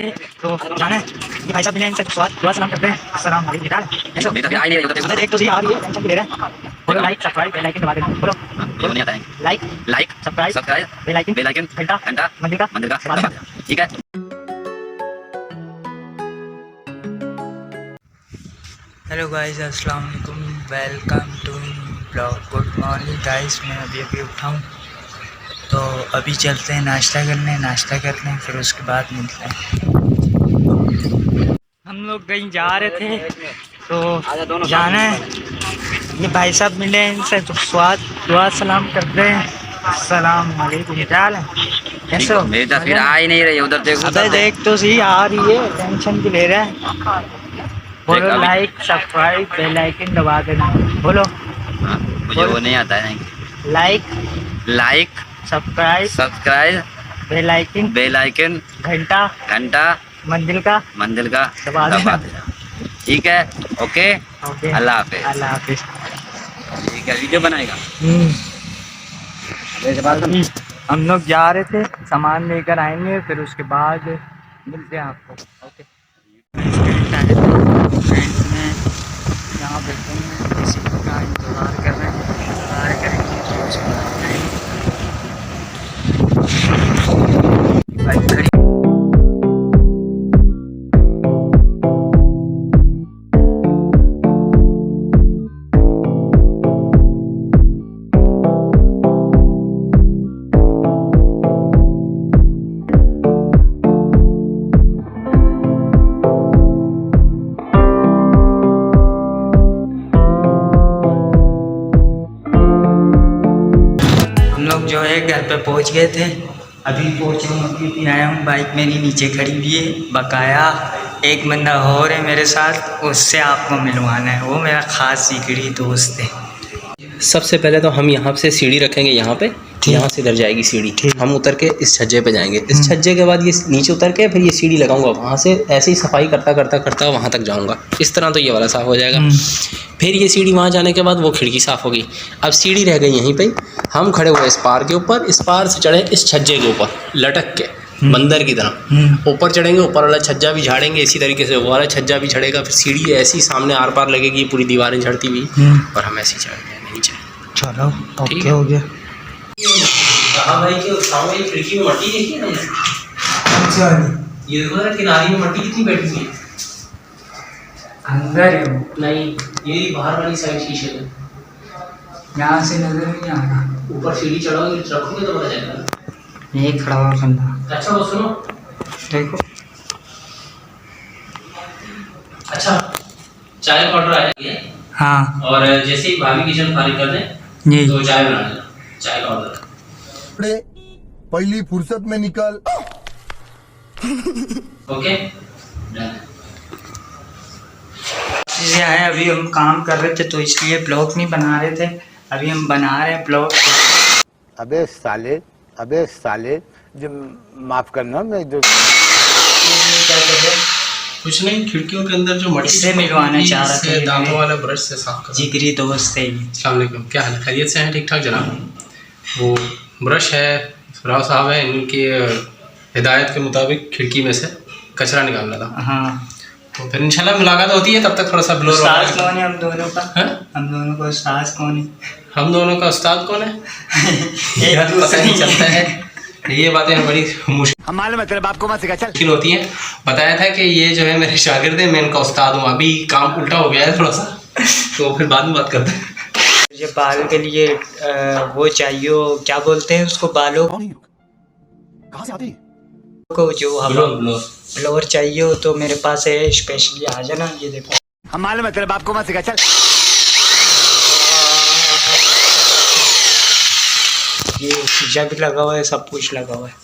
तो जाना है ये भाई साहब मिले इनसे दुआ सलाम करते हैं। अस्सलाम वालेकुम बेटा ऐसा बेटा आई नहीं होता देख तो सही आ रही है टेंशन ले रहा है। बोलो लाइक सब्सक्राइब बेल आइकन दबा देना। बोलो बोलो नहीं आता है लाइक सब्सक्राइब बेल आइकन घंटा मंदिर का दबा देना। ठीक है। हेलो गाइस अस्सलाम वालेकुम welcome to blog. Good morning guys, मैं अभी उठा हूँ तो अभी चलते हैं नाश्ता करने फिर उसके बाद मिलते हैं। हम लोग कहीं जा रहे थे तो जाना है ये भाई साहब मिले इनसे तो दुआ सलाम करते हैं। अस्सलाम वालेकुम क्या हाल है कैसे हो? मेरी तस्वीर आ ही नहीं रही उधर देखो। अबे देख तो सही आ रही है टेंशन भी ले रहा है। बोलो लाइक सब्सक्राइब बेल आइकन दबा देना। बोलो मुझे वो नहीं आता है। लाइक सब्सक्राइब बेल आइकन घंटा मंदिर का दबा देना। ठीक है। ओके अल्लाह हाफिज। ठीक है, वीडियो बनाएगा। हम लोग जा रहे थे सामान लेकर आएंगे फिर उसके बाद मिलते हैं आपको। ओके यहाँ बैठेंगे किसी का इंतज़ार कर रहे हैं। इंतज़ार करेंगे फिर उसके बाद लोग जो है घर पे पहुंच गए थे। अभी पहुंचे हूँ, अभी आया हूँ। बाइक मेरी नीचे खड़ी हुई है। बकाया एक बंदा और है मेरे साथ, उससे आपको मिलवाना है। वो मेरा खास जिगरी दोस्त है। सबसे पहले तो हम यहाँ से सीढ़ी रखेंगे, यहाँ पे यहाँ से इधर जाएगी सीढ़ी। हम उतर के इस छज्जे पे जाएंगे। इस छज्जे के बाद ये नीचे उतर के फिर ये सीढ़ी लगाऊंगा। वहाँ से ऐसे ही सफाई करता वहाँ तक जाऊँगा। इस तरह तो ये वाला साफ़ हो जाएगा। फिर ये सीढ़ी वहाँ जाने के बाद वो खिड़की साफ़ होगी। अब सीढ़ी रह गई यहीं पे। हम खड़े हुए इस पार के ऊपर, इस पार से चढ़े इस छज्जे के ऊपर लटक के बंदर की तरह ऊपर चढ़ेंगे। ऊपर वाला छज्जा भी झाड़ेंगे इसी तरीके से, वो वाला छज्जा भी झड़ेगा। फिर सीढ़ी ऐसी सामने आर पार लगेगी, पूरी दीवारें झड़ती हुई और हम ऐसे ही चढ़ेंगे नीचे। चलो ओके हो गया। कहाँ भाई कि सामने खिड़की में मट्टी देखी है ये देखो किनारे में मट्टी कितनी बैठी हुई है। अंदर है वो। नहीं, ये बाहर वाली साइड शीशे में यहाँ से नजर नहीं आ रहा। ऊपर सीढ़ी चढ़ोगे रखोगे तो पता चलेगा। ये खड़ा हुआ बंदा। अच्छा वो सुनो, देखो अच्छा चाय का ऑर्डर आ जाएगी। हाँ, और जैसे ही भाभी किचन खाली कर दें जी तो चाय बना लेना। चाय का ऑर्डर पहली फुर्सत में निकल। ओके। चीज़ें आए। अभी हम काम कर रहे थे तो इसलिए ब्लॉग नहीं बना रहे थे। अभी हम बना रहे हैं ब्लॉग। अबे साले जो माफ करना, मैं जो क्या कर रहे हैं? कुछ नहीं, खिड़कियों के अंदर जो मट्टी इससे मिलवाना चाह रहा था। दांतों वाले ब्रश से साफ कर। जिगरी दोस्त है ये। अस्सलाम वालेकुम, क्या हाल है? खैरियत से हैं? ठीक ठाक जनाब। वो ब्रश है, राव साहब है, इनकी हिदायत के मुताबिक खिड़की में से कचरा निकालना था। हाँ तो फिर इंशाल्लाह मुलाकात होती है, तब तक थोड़ा सा ब्लोर। उस्ताद कौन है हम दोनों का? है? हम दोनों का उस्ताद कौन है? हम दोनों का उस्ताद कौन है एक पता नहीं चलता है। ये बातें बड़ी मुश्किल होती हैं। बताया था कि ये जो है मेरे शागिर्द है, मैं इनका उस्ताद हूँ। अभी काम उल्टा हो गया है थोड़ा सा, तो फिर बाद में बात करते हैं। मुझे बाल के लिए वो चाहिए, क्या बोलते हैं उसको, बालों कहाँ से आती को जो ब्लोअर चाहिए हो तो मेरे पास है स्पेशली। आ जाना। ये देखो हम मालूम है तेरे बाप को मत सिखा। चल ये शीशा भी लगा हुआ है, सब कुछ लगा हुआ है।